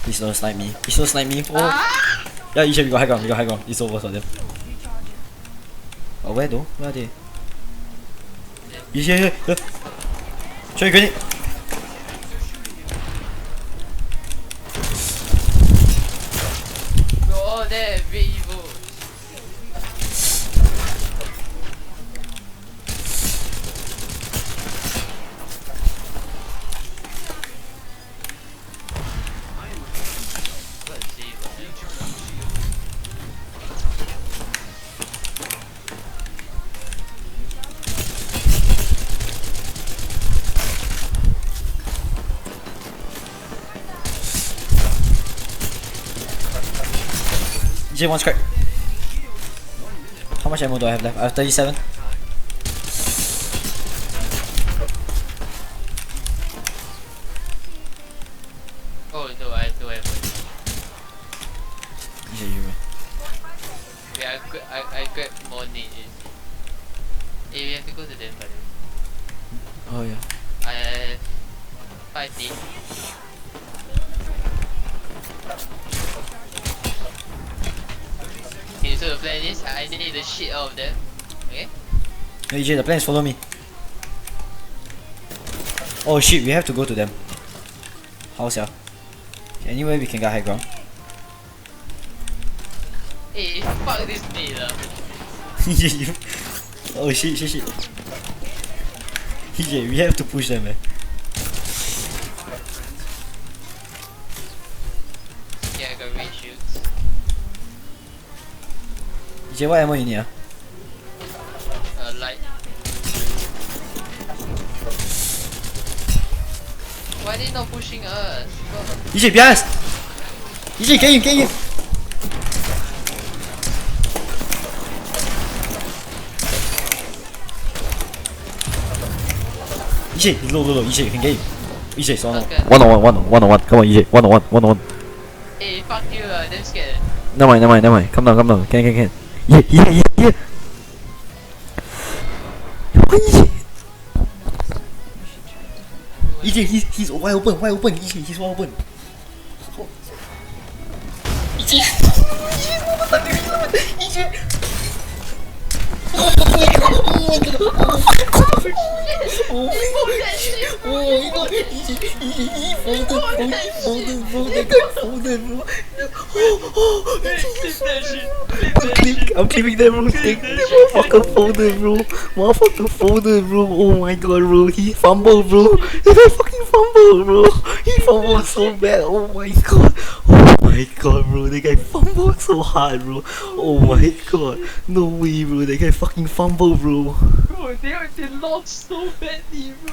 Please don't snipe me. Please don't snipe me. Oh. Yeah, we got high ground. We got high ground. It's over for them. Oh, where though? Where are they? Here. Show you grenade. Bro, all there, very evil. DJ one's crack. How much ammo do I have left? I have 37. Oh no, I have no ammo. DJ, you win. Yeah, I grabbed more nades. Hey, we have to go to them by the way. Oh yeah. I have 5 nades. Okay, so the plan is I need the shit out of them. Okay? No, EJ, the plan is follow me. Oh shit, we have to go to them. How's ya? Anyway, we can get high ground. Hey, fuck this nade lah. Oh shit. EJ, we have to push them, man. Yeah, I got range shoots. EJ, what ammo you need? Light. Why are they not pushing us? EJ, behind us! EJ, get him! EJ, he's low. EJ, you can get him. EJ, it's one on one. Come on, EJ, one on one. Hey, fuck you, damn scared. Never mind. Calm down. Can. Yeah. EJ, he's wide open. EJ, he's wide open. I'm clipping that, bro. Motherfucker folded, bro. Oh my god, bro. He fumbled, bro. That guy fucking fumbled, bro. He fumbled so bad. Oh my god, bro. That guy fumbled so hard, bro. Oh my god. No way, bro. That guy fucking fumbled, bro. Bro, they lost so badly, bro.